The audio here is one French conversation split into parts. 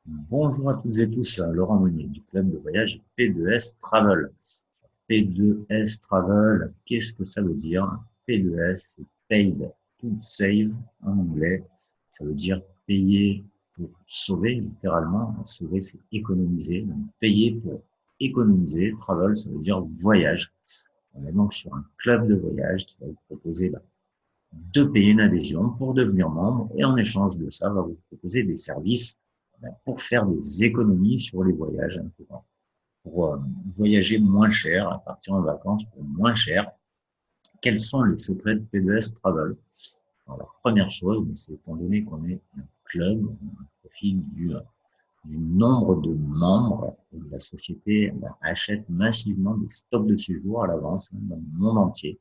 Bonjour à toutes et tous, Laurent Monnier du club de voyage P2S Travel. P2S Travel, qu'est-ce que ça veut dire? P2S, c'est Paid to Save en anglais. Ça veut dire payer pour sauver, littéralement. Sauver, c'est économiser. Donc, payer pour économiser. Travel, ça veut dire voyage. On est donc sur un club de voyage qui va vous proposer de payer une adhésion pour devenir membre et en échange de ça, va vous proposer des services pour faire des économies sur les voyages, pour voyager moins cher, partir en vacances pour moins cher. Quels sont les secrets de P2S Travel? Alors, la première chose, c'est étant donné qu'on est un club, on profite du nombre de membres, la société achète massivement des stocks de séjour à l'avance dans le monde entier.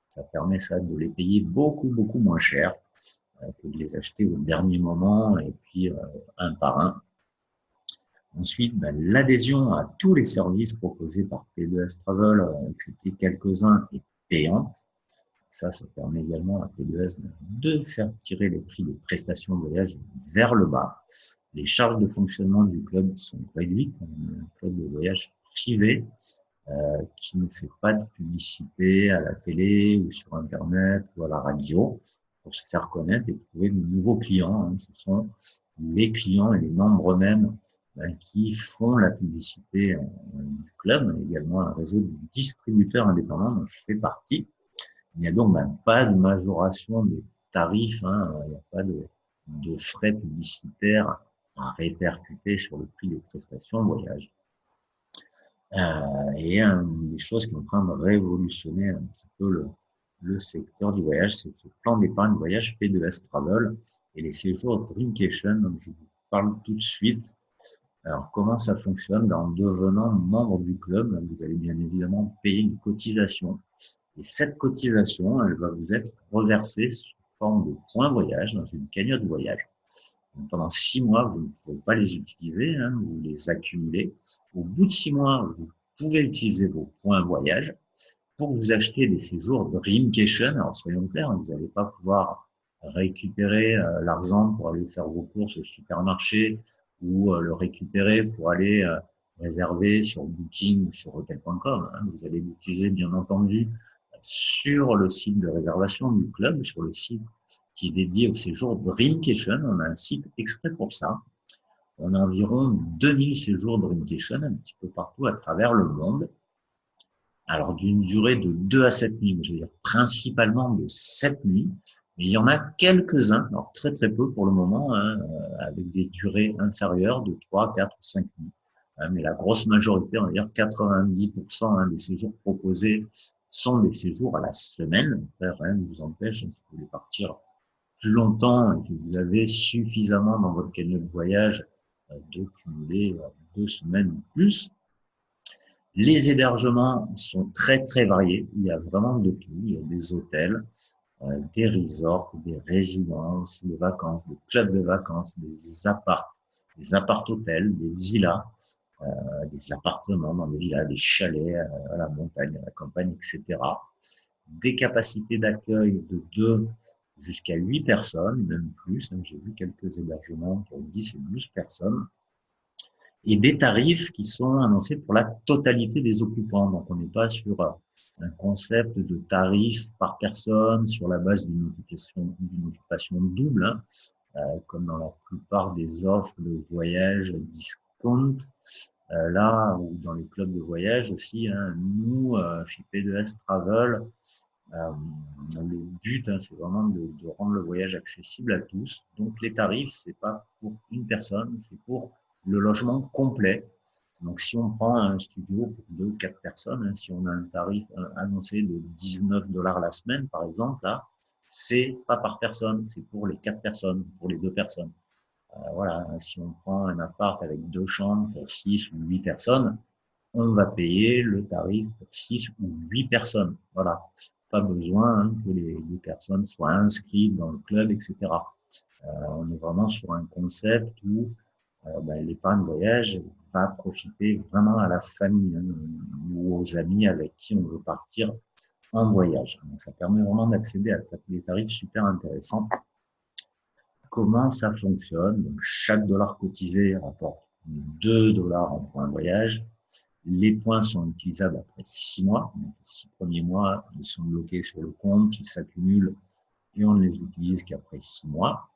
Ça permet ça de les payer beaucoup moins cher que de les acheter au dernier moment et puis un par un. Ensuite, l'adhésion à tous les services proposés par P2S Travel, excepté quelques-uns, est payante. Ça permet également à P2S de faire tirer les prix des prestations de voyage vers le bas. Les charges de fonctionnement du club sont réduites. On est un club de voyage privé qui ne fait pas de publicité à la télé ou sur Internet ou à la radio pour se faire connaître et trouver de nouveaux clients. Ce sont les clients et les membres eux-mêmes qui font la publicité du club, mais également un réseau de distributeurs indépendants dont je fais partie. Il n'y a donc pas de majoration des tarifs, il n'y a pas de frais publicitaires à répercuter sur le prix des prestations de voyage. Et une des choses qui est en train de révolutionner un petit peu le secteur du voyage, c'est ce plan d'épargne voyage P2S Travel et les séjours Dreamcation, dont je vous parle tout de suite. Alors, comment ça fonctionne? En devenant membre du club, vous allez bien évidemment payer une cotisation. Et cette cotisation, elle va vous être reversée sous forme de points voyage dans une cagnotte voyage. Donc, pendant 6 mois, vous ne pouvez pas les utiliser, vous les accumulez. Au bout de 6 mois, vous pouvez utiliser vos points voyage pour vous acheter des séjours de Dreamcation. Alors, soyons clairs, vous n'allez pas pouvoir récupérer l'argent pour aller faire vos courses au supermarché ou le récupérer pour aller réserver sur Booking ou sur Hotel.com. Vous allez l'utiliser, bien entendu, sur le site de réservation du club, sur le site qui est dédié au séjour Dreamcation. On a un site exprès pour ça. On a environ 2000 séjours Dreamcation un petit peu partout à travers le monde. Alors, d'une durée de 2 à 7 nuits, je veux dire principalement de 7 nuits, mais il y en a quelques-uns, alors très peu pour le moment, avec des durées inférieures de 3, 4 ou 5 nuits. Mais la grosse majorité, on va dire 90% des séjours proposés sont des séjours à la semaine. Après, rien ne vous empêche, si vous voulez partir plus longtemps et que vous avez suffisamment dans votre cagnotte de voyage de cumuler 2 semaines ou plus. Les hébergements sont très variés. Il y a vraiment de tout. Il y a des hôtels, des resorts, des résidences, des vacances, des clubs de vacances, des appart-hôtels, des villas, des appartements dans des villas, des chalets à la montagne, à la campagne, etc. Des capacités d'accueil de 2 jusqu'à 8 personnes, même plus. J'ai vu quelques hébergements pour 10 et 12 personnes et des tarifs qui sont annoncés pour la totalité des occupants. Donc, on n'est pas sur un concept de tarif par personne sur la base d'une occupation double, comme dans la plupart des offres de voyage discount. Là, ou dans les clubs de voyage aussi, nous, chez P2S Travel, euh, le but, c'est vraiment de rendre le voyage accessible à tous. Donc, les tarifs, c'est pas pour une personne, c'est pour le logement complet. Donc, si on prend un studio pour 2 ou 4 personnes, si on a un tarif annoncé de 19 dollars la semaine, par exemple, là, c'est pas par personne, c'est pour les 4 personnes, pour les 2 personnes. Voilà, si on prend un appart avec 2 chambres pour 6 ou 8 personnes, on va payer le tarif pour 6 ou 8 personnes. Voilà, pas besoin que les personnes soient inscrites dans le club, etc. On est vraiment sur un concept où l'épargne voyage va profiter vraiment à la famille ou aux amis avec qui on veut partir en voyage. Donc ça permet vraiment d'accéder à des tarifs super intéressants Comment ça fonctionne? Donc, chaque dollar cotisé rapporte 2 dollars en points voyage. Les points sont utilisables après 6 mois. Donc, les 6 premiers mois, ils sont bloqués sur le compte, ils s'accumulent et on ne les utilise qu'après 6 mois.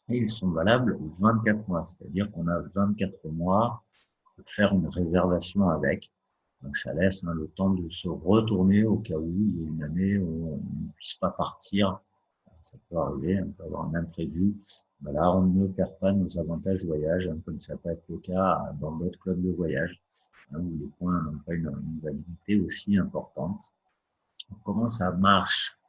Et ils sont valables 24 mois, c'est-à-dire qu'on a 24 mois pour faire une réservation avec. Donc ça laisse le temps de se retourner au cas où il y a une année où on ne puisse pas partir. Ça peut arriver, on peut avoir un imprévu. Ben là, on ne perd pas nos avantages voyage, comme ça peut être le cas dans d'autres clubs de voyage, où les points n'ont pas une validité aussi importante. Comment ça marche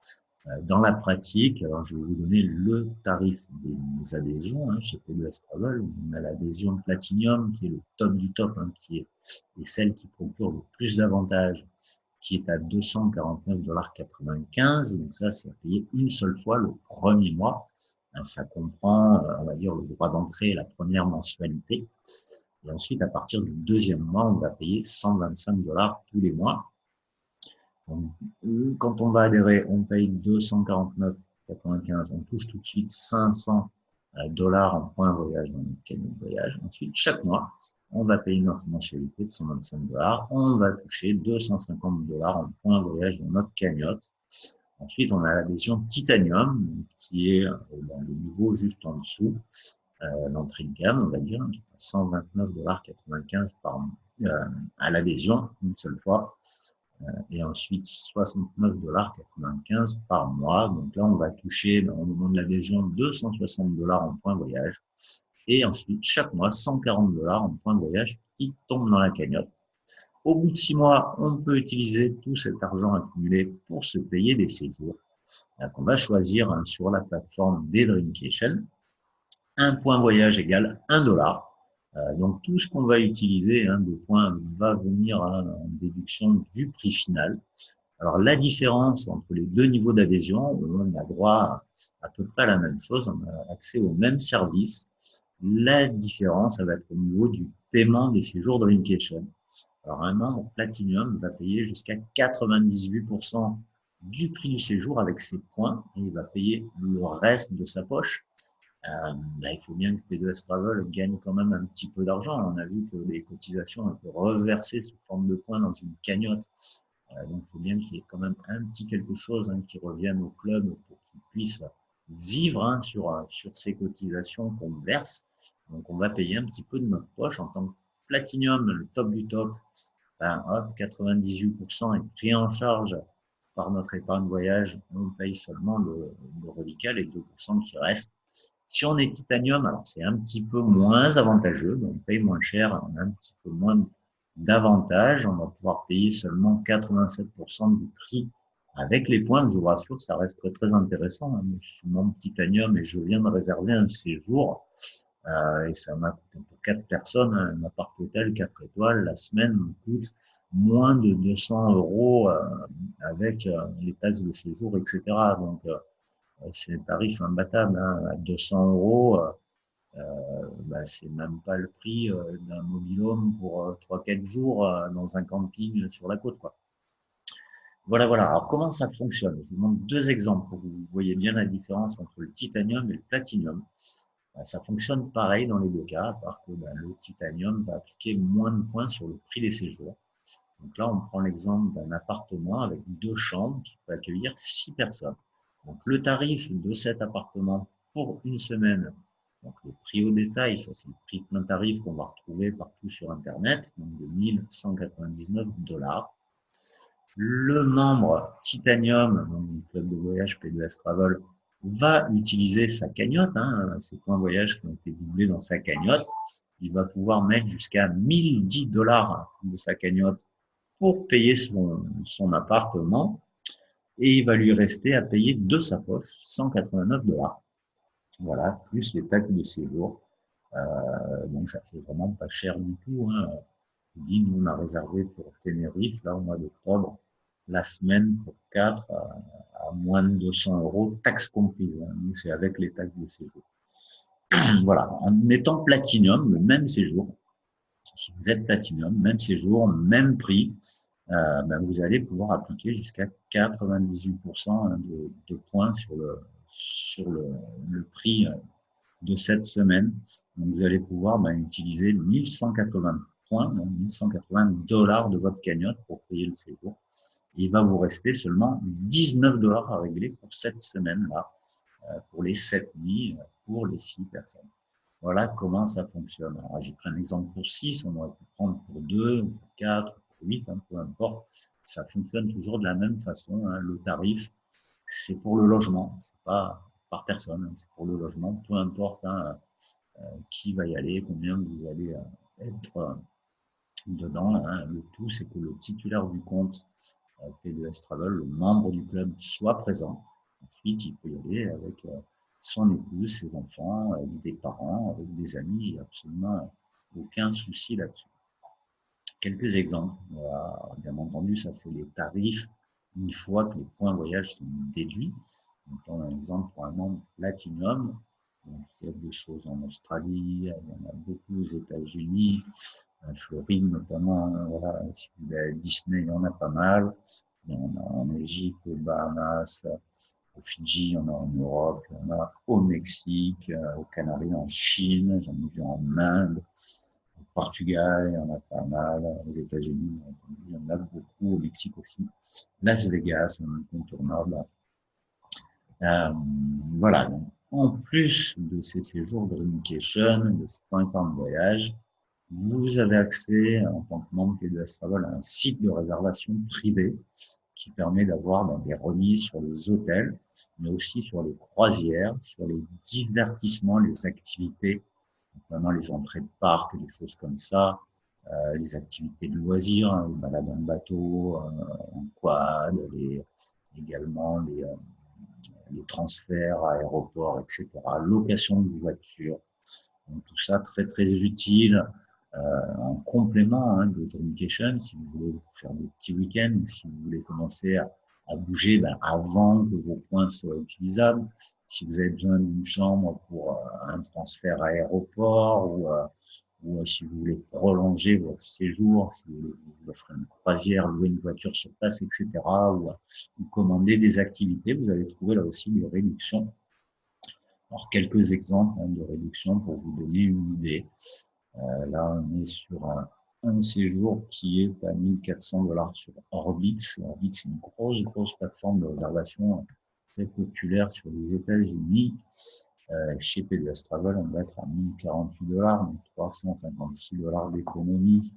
dans la pratique? Alors, je vais vous donner le tarif des adhésions chez P2S Travel. On a l'adhésion Platinum qui est le top du top, qui est et celle qui procure le plus d'avantages, qui est à 249,95 $. Donc ça, c'est à payer une seule fois le premier mois. Ça comprend, on va dire, le droit d'entrée et la première mensualité. Et ensuite, à partir du deuxième mois, on va payer 125 $ tous les mois. Donc, quand on va adhérer, on paye 249,95 $. On touche tout de suite 500 $ en points voyage dans notre camion de voyage. Ensuite, chaque mois, on va payer notre mensualité de 125 $. On va toucher 250 $ en points voyage dans notre cagnotte. Ensuite, on a l'adhésion Titanium, qui est dans le niveau juste en dessous, l'entrée de gamme, on va dire, qui est à 129,95 $ à l'adhésion, une seule fois. Et ensuite 69,95 $ par mois. Donc là, on va toucher au moment de l'adhésion 260 $ en points voyage. Et ensuite, chaque mois, 140 $ en points voyage qui tombent dans la cagnotte. Au bout de 6 mois, on peut utiliser tout cet argent accumulé pour se payer des séjours. Donc, on va choisir sur la plateforme des Dreamcation. Un point voyage égale 1 $. Donc tout ce qu'on va utiliser de points va venir en déduction du prix final. Alors la différence entre les deux niveaux d'adhésion, on a droit à peu près à la même chose, on a accès au même service. La différence, ça va être au niveau du paiement des séjours de Dreamcation. Alors un membre Platinum va payer jusqu'à 98% du prix du séjour avec ses points et il va payer le reste de sa poche. Il faut bien que P2S Travel gagne quand même un petit peu d'argent. On a vu que les cotisations ont été reversées sous forme de points dans une cagnotte. Donc, il faut bien qu'il y ait quand même un petit quelque chose qui revienne au club pour qu'il puisse vivre sur ces cotisations qu'on verse. Donc, on va payer un petit peu de notre poche en tant que Platinum, le top du top. 98% est pris en charge par notre épargne voyage. On paye seulement le reliquat, les 2% qui restent. Si on est Titanium, alors c'est un petit peu moins avantageux, on paye moins cher, on a un petit peu moins d'avantages, on va pouvoir payer seulement 87% du prix avec les points. Je vous rassure, ça reste très intéressant. Je suis membre Titanium et je viens de réserver un séjour et ça m'a coûté pour 4 personnes, un appart hôtel 4 étoiles. La semaine me coûte moins de 200 € avec les taxes de séjour, etc. Donc c'est un tarif imbattable, à 200 €, c'est même pas le prix d'un mobil-home pour 3-4 jours dans un camping sur la côte, quoi. Voilà, voilà. Alors, comment ça fonctionne? Je vous montre deux exemples pour que vous voyez bien la différence entre le titanium et le platinium. Ça fonctionne pareil dans les deux cas, à part que le titanium va appliquer moins de points sur le prix des séjours. Donc là, on prend l'exemple d'un appartement avec 2 chambres qui peut accueillir 6 personnes. Donc le tarif de cet appartement pour une semaine, donc le prix au détail, ça c'est le prix plein tarif qu'on va retrouver partout sur Internet, donc de 1199 $. Le membre Titanium, donc du club de voyage P2S Travel, va utiliser sa cagnotte, ses points voyage qui ont été doublés dans sa cagnotte. Il va pouvoir mettre jusqu'à 1010 $ de sa cagnotte pour payer son appartement et il va lui rester à payer de sa poche 189 $. Voilà, plus les taxes de séjour. Donc ça fait vraiment pas cher du tout. Je dis, nous on a réservé pour Tenerife, là au mois d'octobre, la semaine pour 4 à moins de 200 €, taxes comprises. Donc c'est avec les taxes de séjour. Voilà, en étant Platinum, le même séjour, si vous êtes Platinum, même séjour, même prix, vous allez pouvoir appliquer jusqu'à 98% de points sur le prix de cette semaine. Donc, vous allez pouvoir utiliser 1180 points, donc 1180 $ de votre cagnotte pour payer le séjour. Et il va vous rester seulement 19 $ à régler pour cette semaine-là, pour les 7 nuits, pour les 6 personnes. Voilà comment ça fonctionne. Alors, j'ai pris un exemple pour 6, on aurait pu prendre pour 2, pour 4, pour 8, peu importe. Ça fonctionne toujours de la même façon. Le tarif, c'est pour le logement, c'est pas par personne, c'est pour le logement, peu importe qui va y aller, combien vous allez être dedans. Le tout, c'est que le titulaire du compte P2S Travel, le membre du club, soit présent. Ensuite, il peut y aller avec son épouse, ses enfants, avec des parents, avec des amis, il n'y a absolument aucun souci là-dessus. Quelques exemples. Bien entendu, ça c'est les tarifs une fois que les points voyage sont déduits. Donc, on a un exemple pour un membre Platinum. Donc, il y a des choses en Australie, il y en a beaucoup aux États-Unis, Floride notamment. Voilà, Disney, il y en a pas mal. Il y en a en Égypte, aux Bahamas, aux Fidji, il y en a en Europe, il y en a au Mexique, aux Canaries, en Chine, j'en ai vu en Inde. Au Portugal, il y en a pas mal. Aux États-Unis, il y en a beaucoup. Au Mexique aussi. Las Vegas, un incontournable. Voilà. Donc, en plus de ces séjours de Dreamcation, de ce point épargne voyage, vous avez accès, en tant que membre P2S Travel, à un site de réservation privé qui permet d'avoir des remises sur les hôtels, mais aussi sur les croisières, sur les divertissements, les activités, notamment les entrées de parc, des choses comme ça, les activités de loisirs, les balades en bateau, en quad, également les transferts à aéroport, etc., location de voitures. Donc, tout ça très très utile en complément de Dreamcation, si vous voulez faire des petits week-ends, ou si vous voulez commencer à bouger avant que vos points soient utilisables. Si vous avez besoin d'une chambre pour un transfert à aéroport, ou si vous voulez prolonger votre séjour, si vous voulez faire une croisière, louer une voiture sur place, etc., ou commander des activités, vous allez trouver là aussi des réductions. Alors, quelques exemples de réductions pour vous donner une idée. Là, on est sur un séjour qui est à 1400 $ sur Orbitz. Orbitz, c'est une grosse plateforme de réservation très populaire sur les États-Unis. Chez P2S Travel, on va être à 1048 $, donc 356 $ d'économie.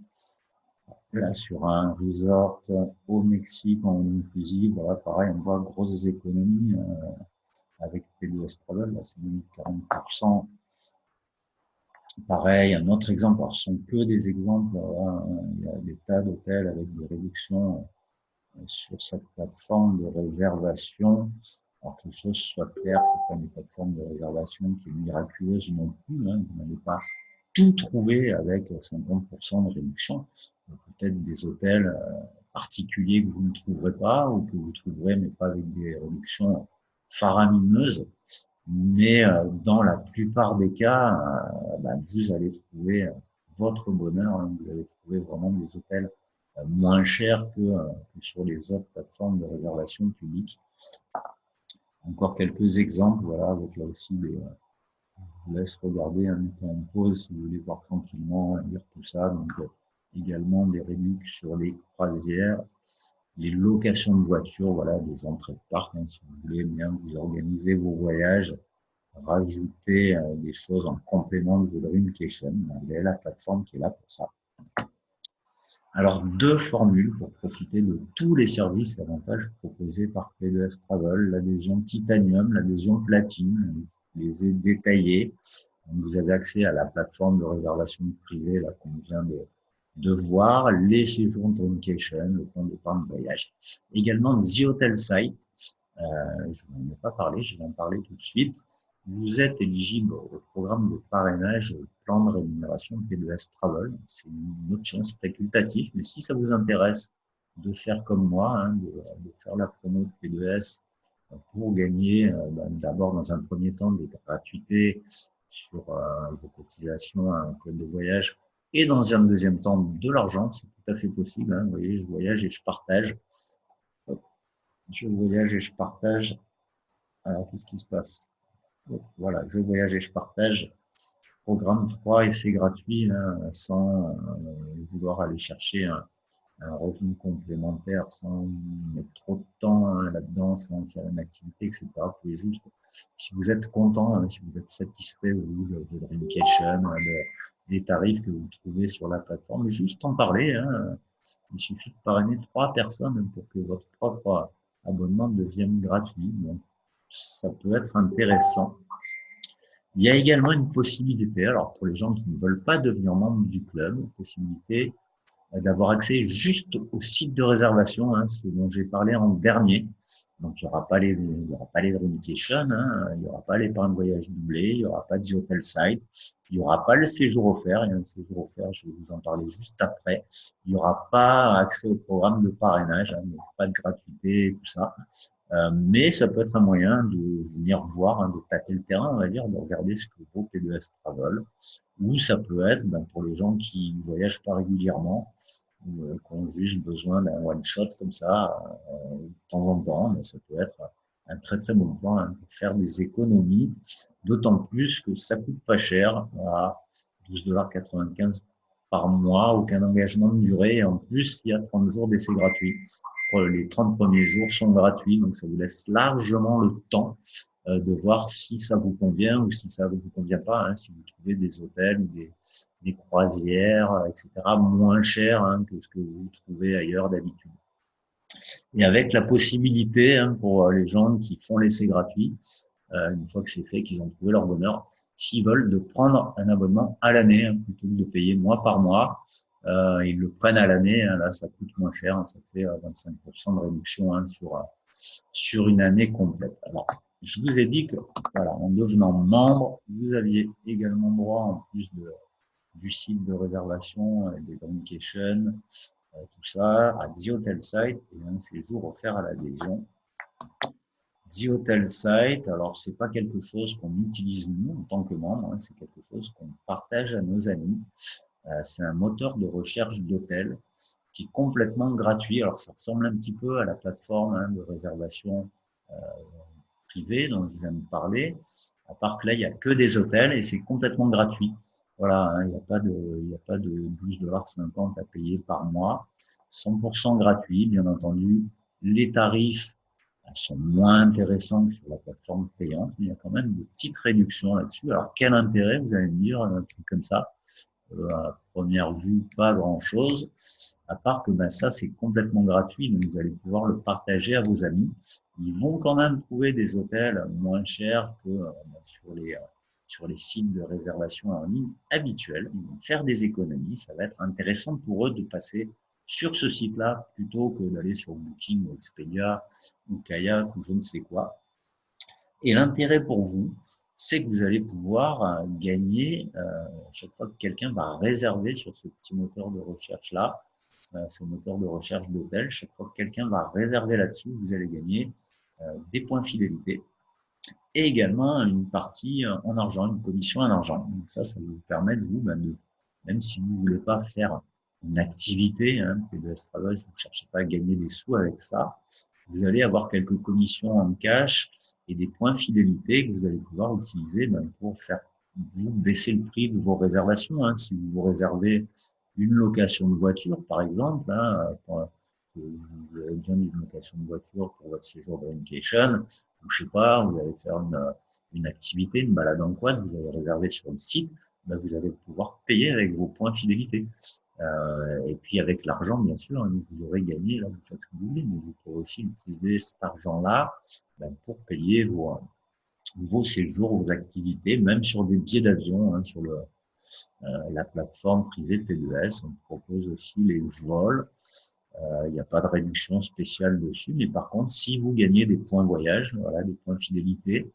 Là, sur un resort au Mexique en inclusive, voilà, pareil, on voit grosses économies avec P2S Travel, là, c'est même 40%. Pareil, un autre exemple, alors ce sont que des exemples, il y a des tas d'hôtels avec des réductions sur cette plateforme de réservation. Alors que les choses soient claires, c'est pas une plateforme de réservation qui est miraculeuse non plus, vous n'allez pas tout trouver avec 50% de réduction. Peut-être des hôtels particuliers que vous ne trouverez pas, ou que vous trouverez, mais pas avec des réductions faramineuses. Mais dans la plupart des cas, vous allez trouver votre bonheur. Vous allez trouver vraiment des hôtels moins chers que sur les autres plateformes de réservation publique. Encore quelques exemples, voilà, avec là aussi je vous laisse regarder, mettez en pause si vous voulez voir tranquillement, lire tout ça. Donc également des réductions sur les croisières, les locations de voitures, voilà, des entrées de parc, si vous voulez bien vous organiser vos voyages, rajouter des choses en complément de vos Dreamcation. Vous avez la plateforme qui est là pour ça. Alors, deux formules pour profiter de tous les services et avantages proposés par P2S Travel. L'adhésion Titanium, l'adhésion Platine. Je les ai détaillés. Donc, vous avez accès à la plateforme de réservation privée là qu'on vient de voir, les séjours Dreamcation, le compte d'épargne voyage. Également The Hotel Site. Je n'en ai pas parlé, je vais en parler tout de suite. Vous êtes éligible au programme de parrainage plan de rémunération P2S Travel. C'est une option, c'est facultatif, mais si ça vous intéresse de faire comme moi, de faire la promo de P2S pour gagner d'abord dans un premier temps des gratuités sur vos cotisations à un club de voyage et dans un deuxième temps de l'argent, c'est tout à fait possible. Vous voyez, je voyage et je partage. Je voyage et je partage. Alors, qu'est-ce qui se passe? Donc, voilà, je voyage et je partage. Programme 3 et c'est gratuit, hein, sans vouloir aller chercher un revenu complémentaire, sans mettre trop de temps hein, là-dedans, sans faire une activité, etc. Vous pouvez juste, si vous êtes content, hein, si vous êtes satisfait vous, de Dreamcation, hein, des tarifs que vous trouvez sur la plateforme, juste en parler. Hein, il suffit de parrainer 3 personnes pour que votre propre abonnement devienne gratuit. Donc, ça peut être intéressant. Il y a également une possibilité, alors pour les gens qui ne veulent pas devenir membre du club, une possibilité d'avoir accès juste au site de réservation, hein, ce dont j'ai parlé en dernier. Donc il y aura pas les Dreamcation, hein, il y aura pas l'épargne voyage doublé, il y aura pas de The Hotel Site, il y aura pas le séjour offert. Il y a un séjour offert, je vais vous en parler juste après. Il y aura pas accès au programme de parrainage, hein, donc pas de gratuité et tout ça. Mais ça peut être un moyen de venir voir, hein, de tâter le terrain, on va dire, de regarder ce que vaut P2S Travel. Ou ça peut être, ben, pour les gens qui ne voyagent pas régulièrement, ou qui ont juste besoin d'un one-shot comme ça, de temps en temps, mais ça peut être un très très bon plan hein, pour faire des économies, d'autant plus que ça coûte pas cher, à 12,95 $ par mois, aucun engagement de durée, et en plus, il y a 30 jours d'essai gratuit. Les 30 premiers jours sont gratuits, donc ça vous laisse largement le temps de voir si ça vous convient ou si ça vous convient pas, hein, si vous trouvez des hôtels ou des croisières, etc., moins chers hein, que ce que vous trouvez ailleurs d'habitude. Et avec la possibilité hein, pour les gens qui font l'essai gratuit, une fois que c'est fait, qu'ils ont trouvé leur bonheur, s'ils veulent de prendre un abonnement à l'année hein, plutôt que de payer mois par mois, ils le prennent à l'année. Hein, là, ça coûte moins cher, hein, ça fait 25% de réduction hein, sur une année complète. Alors, je vous ai dit que voilà, en devenant membre, vous aviez également droit, en plus du site de réservation, des Dreamcation, tout ça, à The Hotel Site et un séjour offert à l'adhésion. The Hotel Site, alors c'est pas quelque chose qu'on utilise nous en tant que membre, hein, c'est quelque chose qu'on partage à nos amis. C'est un moteur de recherche d'hôtels qui est complètement gratuit. Alors ça ressemble un petit peu à la plateforme hein, de réservation privée dont je viens de parler, à part que là il n'y a que des hôtels et c'est complètement gratuit. Voilà, hein, il n'y a pas de 12,50 $ à payer par mois, 100% gratuit, bien entendu. Les tarifs sont moins intéressants que sur la plateforme payante, mais il y a quand même de petites réductions là-dessus. Alors quel intérêt, vous allez me dire, un truc comme ça? À première vue, pas grand-chose, à part que ben, ça, c'est complètement gratuit, donc vous allez pouvoir le partager à vos amis. Ils vont quand même trouver des hôtels moins chers que sur les sites de réservation en ligne habituels. Ils vont faire des économies, ça va être intéressant pour eux de passer sur ce site-là plutôt que d'aller sur Booking ou Expedia ou Kayak ou je ne sais quoi. Et l'intérêt pour vous, c'est que vous allez pouvoir gagner chaque fois que quelqu'un va réserver sur ce petit moteur de recherche-là, ce moteur de recherche d'hôtel, chaque fois que quelqu'un va réserver là-dessus, vous allez gagner des points fidélité et également une partie en argent, une commission en argent. Donc ça vous permet de vous, même si vous ne voulez pas faire une activité, hein, PDS Travel, vous ne cherchez pas à gagner des sous avec ça, vous allez avoir quelques commissions en cash et des points fidélité que vous allez pouvoir utiliser pour faire vous baisser le prix de vos réservations. Hein. Si vous réservez une location de voiture, par exemple, hein, vous avez besoin d'une location de voiture pour votre séjour de Dreamcation, ou je sais pas, vous allez faire une activité, une balade en quad, vous allez réserver sur le site, vous allez pouvoir payer avec vos points fidélité. Et puis avec l'argent, bien sûr, hein, vous aurez gagné, là, vous faites ce que vous voulez, mais vous pourrez aussi utiliser cet argent-là pour payer vos séjours, vos activités, même sur des billets d'avion, hein, sur la plateforme privée P2S. On propose aussi les vols. Il n'y a pas de réduction spéciale dessus, mais par contre, si vous gagnez des points voyage, voilà, des points fidélité,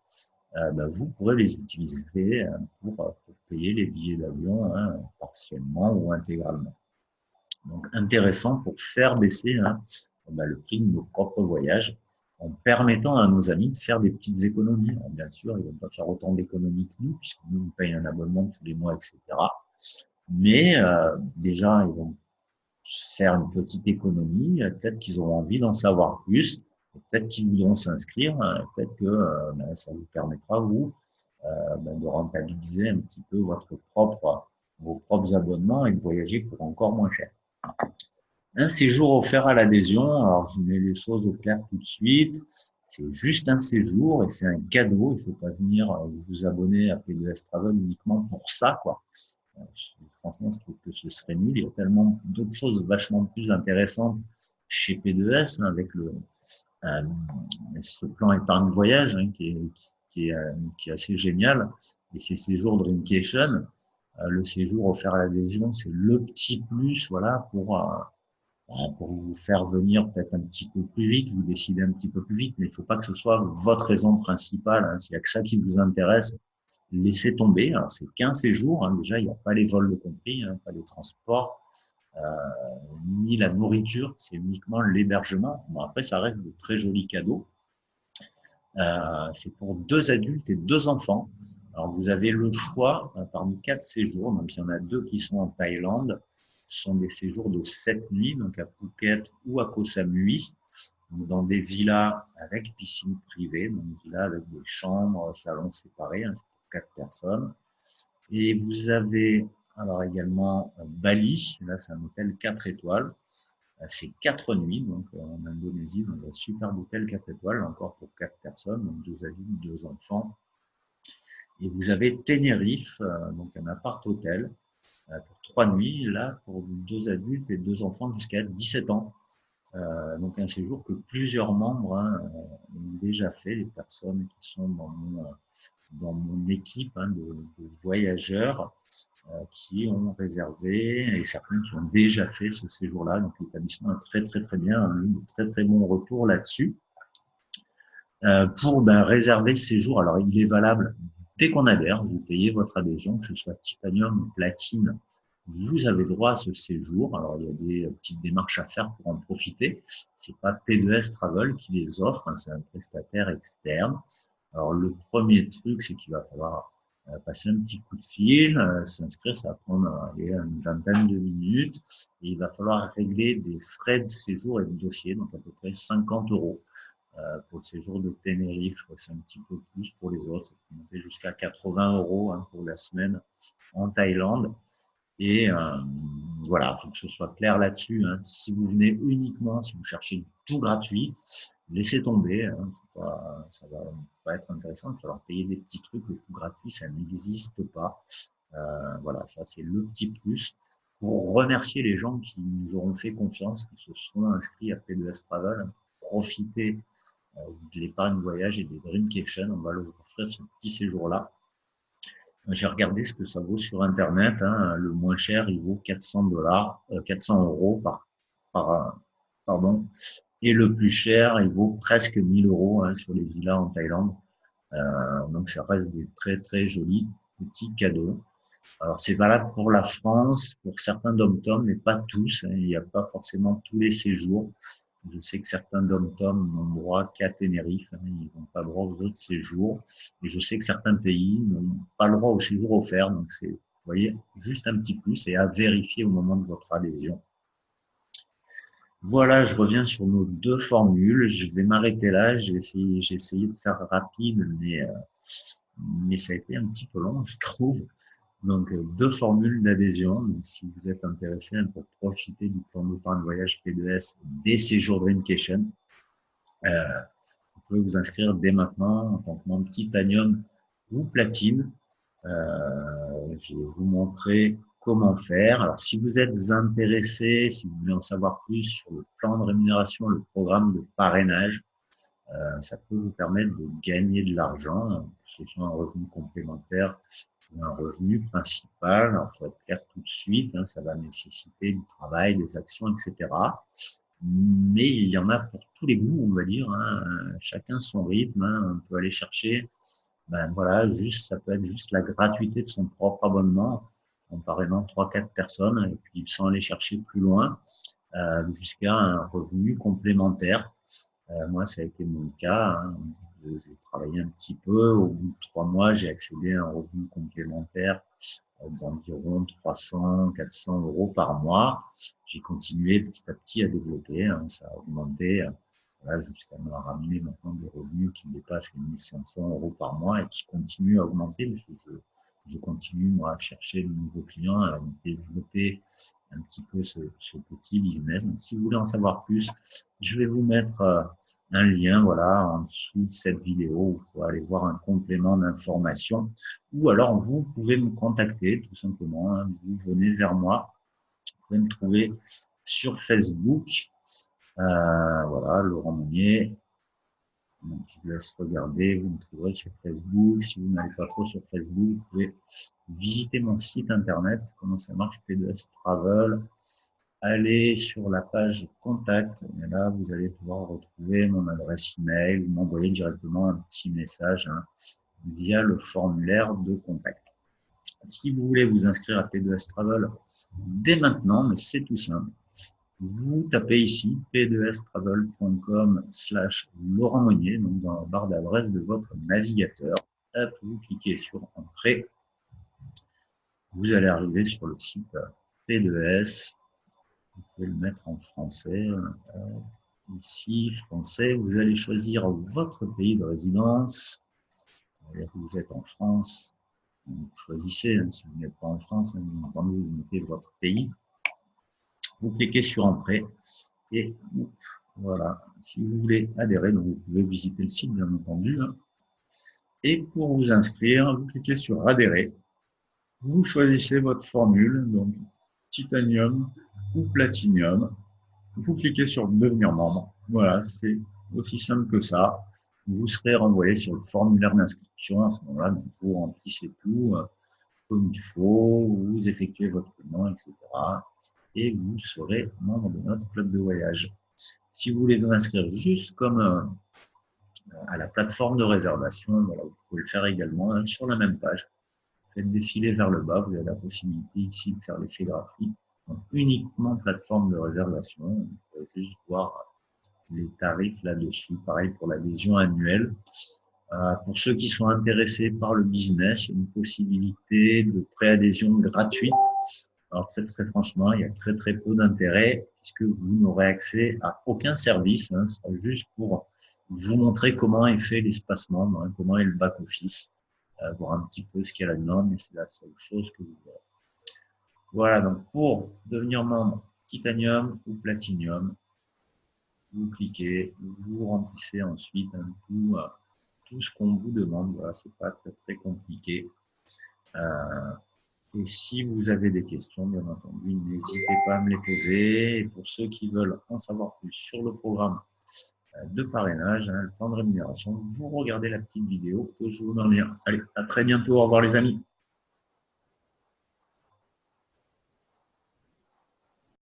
vous pourrez les utiliser pour payer les billets d'avion hein, partiellement ou intégralement. Donc intéressant pour faire baisser hein, le prix de nos propres voyages en permettant à nos amis de faire des petites économies. Alors, bien sûr, ils ne vont pas faire autant d'économies que nous, puisque nous, on paye un abonnement tous les mois, etc. Mais déjà, ils vont faire une petite économie, peut-être qu'ils auront envie d'en savoir plus, peut-être qu'ils voudront s'inscrire, peut-être que ça vous permettra, vous, de rentabiliser un petit peu vos propres abonnements et de voyager pour encore moins cher. Un séjour offert à l'adhésion, alors je mets les choses au clair tout de suite, c'est juste un séjour et c'est un cadeau, il ne faut pas venir vous abonner à P2S Travel uniquement pour ça, quoi. Franchement, je trouve que ce serait nul, il y a tellement d'autres choses vachement plus intéressantes chez P2S, hein, avec euh, ce plan épargne voyage, hein, qui est assez génial, et ces séjours Dreamcation, le séjour offert à l'adhésion, c'est le petit plus, voilà, pour vous faire venir peut-être un petit peu plus vite, vous décidez un petit peu plus vite, mais il ne faut pas que ce soit votre raison principale, hein. S'il n'y a que ça qui vous intéresse, laissez tomber. Alors, c'est qu'un séjour, hein. Déjà, il n'y a pas les vols de compris, hein, pas les transports, euh, ni la nourriture, c'est uniquement l'hébergement. Bon, après, ça reste de très jolis cadeaux. C'est pour 2 adultes et 2 enfants. Alors, vous avez le choix parmi 4 séjours. Donc, il y en a 2 qui sont en Thaïlande. Ce sont des séjours de 7 nuits, donc à Phuket ou à Koh Samui, dans des villas avec piscine privée, donc villas avec des chambres, salons séparés, hein, c'est pour 4 personnes. Et vous avez alors également Bali, là c'est un hôtel 4 étoiles. C'est 4 nuits, donc en Indonésie, dans un superbe hôtel 4 étoiles, encore pour 4 personnes, donc 2 adultes, 2 enfants. Et vous avez Tenerife, donc un appart-hôtel pour 3 nuits, là pour 2 adultes et 2 enfants jusqu'à 17 ans. Donc un séjour que plusieurs membres, hein, ont déjà fait, les personnes qui sont dans mon équipe, hein, de voyageurs qui ont réservé et certains qui ont déjà fait ce séjour-là. Donc l'établissement est très très très bien, un très très bon retour là-dessus. Pour réserver ce séjour, alors il est valable dès qu'on adhère, vous payez votre adhésion, que ce soit Titanium ou Platine, vous avez droit à ce séjour. Alors il y a des petites démarches à faire pour en profiter. C'est pas P2S Travel qui les offre, hein, c'est un prestataire externe. Alors le premier truc, c'est qu'il va falloir passer un petit coup de fil, s'inscrire, ça va prendre une vingtaine de minutes, et il va falloir régler des frais de séjour et de dossier, donc à peu près 50 euros. Pour le séjour de Tenerife, je crois que c'est un petit peu plus pour les autres, ça peut monter jusqu'à 80 euros, hein, pour la semaine en Thaïlande. Et voilà, il faut que ce soit clair là-dessus, hein. Si vous venez uniquement, si vous cherchez tout gratuit, laissez tomber, hein, ça va pas être intéressant, il va falloir payer des petits trucs, le tout gratuit, ça n'existe pas. Voilà, ça c'est le petit plus. Pour remercier les gens qui nous auront fait confiance, qui se seront inscrits à P2S Travel, profitez de l'épargne voyage et des Dreamcation, on va leur offrir ce petit séjour-là. J'ai regardé ce que ça vaut sur Internet, hein. Le moins cher, il vaut 400 400 euros pardon. Et le plus cher, il vaut presque 1000 euros, hein, sur les villas en Thaïlande. Donc ça reste des très très jolis petits cadeaux. Alors c'est valable pour la France, pour certains dom-toms, mais pas tous, hein. Il n'y a pas forcément tous les séjours. Je sais que certains dom-toms n'ont droit qu'à Tenerife, hein, ils n'ont pas droit aux autres séjours. Et je sais que certains pays n'ont pas le droit au séjour offert. Donc c'est, vous voyez, juste un petit plus et à vérifier au moment de votre adhésion. Voilà, je reviens sur nos 2 formules. Je vais m'arrêter là. J'ai essayé de faire rapide, mais ça a été un petit peu long, je trouve. Donc, 2 formules d'adhésion. Donc, si vous êtes intéressé, hein, pour profiter du plan d'épargne voyage P2S des séjours Dreamcation, euh, vous pouvez vous inscrire dès maintenant en tant que membre Titanium ou Platine. Je vais vous montrer comment faire. Alors, si vous êtes intéressé, si vous voulez en savoir plus sur le plan de rémunération, le programme de parrainage, ça peut vous permettre de gagner de l'argent, que ce soit un revenu complémentaire ou un revenu principal. Alors, il faut être clair tout de suite, hein, ça va nécessiter du travail, des actions, etc. Mais il y en a pour tous les goûts, on va dire, hein, chacun son rythme, hein. On peut aller chercher, voilà, juste, ça peut être juste la gratuité de son propre abonnement, en parrainant 3-4 personnes, et puis sans aller chercher plus loin, jusqu'à un revenu complémentaire. Moi, ça a été mon cas, hein. J'ai travaillé un petit peu. Au bout de 3 mois, j'ai accédé à un revenu complémentaire d'environ 300-400 euros par mois. J'ai continué petit à petit à développer, hein. Ça a augmenté voilà, jusqu'à me ramener maintenant des revenus qui dépassent les 1500 € par mois et qui continuent à augmenter parce que je continue moi à chercher de nouveaux clients, à développer un petit peu ce petit business. Donc, si vous voulez en savoir plus, je vais vous mettre un lien voilà, en dessous de cette vidéo où vous pouvez aller voir un complément d'information ou alors vous pouvez me contacter tout simplement. Hein, vous venez vers moi, vous pouvez me trouver sur Facebook. Voilà, Laurent Monnier. Donc, je vous laisse regarder, vous me trouverez sur Facebook. Si vous n'allez pas trop sur Facebook, vous pouvez visiter mon site internet, comment ça marche, P2S Travel. Allez sur la page contact, et là, vous allez pouvoir retrouver mon adresse email, ou m'envoyer directement un petit message hein, via le formulaire de contact. Si vous voulez vous inscrire à P2S Travel dès maintenant, mais c'est tout simple, vous tapez ici p2stravel.com/Laurent Monnier, donc dans la barre d'adresse de votre navigateur. Hop, vous cliquez sur Entrée. Vous allez arriver sur le site P2S. Vous pouvez le mettre en français. Ici, français. Vous allez choisir votre pays de résidence. Vous êtes en France. Vous choisissez, hein, si vous n'êtes pas en France, hein, bien entendu, vous mettez votre pays. Vous cliquez sur Entrée et voilà. Si vous voulez adhérer, donc vous pouvez visiter le site, bien entendu. Hein. Et pour vous inscrire, vous cliquez sur Adhérer. Vous choisissez votre formule, donc Titanium ou Platinum. Vous cliquez sur Devenir membre. Voilà, c'est aussi simple que ça. Vous serez renvoyé sur le formulaire d'inscription. À ce moment-là, donc vous remplissez tout comme il faut, vous effectuez votre paiement, etc. Et vous serez membre de notre club de voyage. Si vous voulez vous inscrire juste comme à la plateforme de réservation, voilà, vous pouvez le faire également hein, sur la même page. Faites défiler vers le bas, vous avez la possibilité ici de faire l'essai gratuit. Donc, uniquement plateforme de réservation, vous pouvez juste voir les tarifs là-dessus. Pareil pour l'adhésion annuelle. Pour ceux qui sont intéressés par le business, il y a une possibilité de préadhésion gratuite. Alors très franchement, il y a très peu d'intérêt puisque vous n'aurez accès à aucun service. Hein, ce sera juste pour vous montrer comment est fait l'espacement, hein, comment est le back-office, voir un petit peu ce qu'il y a là-dedans, mais c'est la seule chose que vous verrez. Voilà, donc pour devenir membre Titanium ou Platinum, vous cliquez, vous remplissez ensuite un coup tout ce qu'on vous demande. Voilà, c'est pas très compliqué. Et si vous avez des questions, bien entendu, n'hésitez pas à me les poser. Et pour ceux qui veulent en savoir plus sur le programme de parrainage, hein, le plan de rémunération, vous regardez la petite vidéo que je vous mets en lien. Allez, à très bientôt. Au revoir les amis.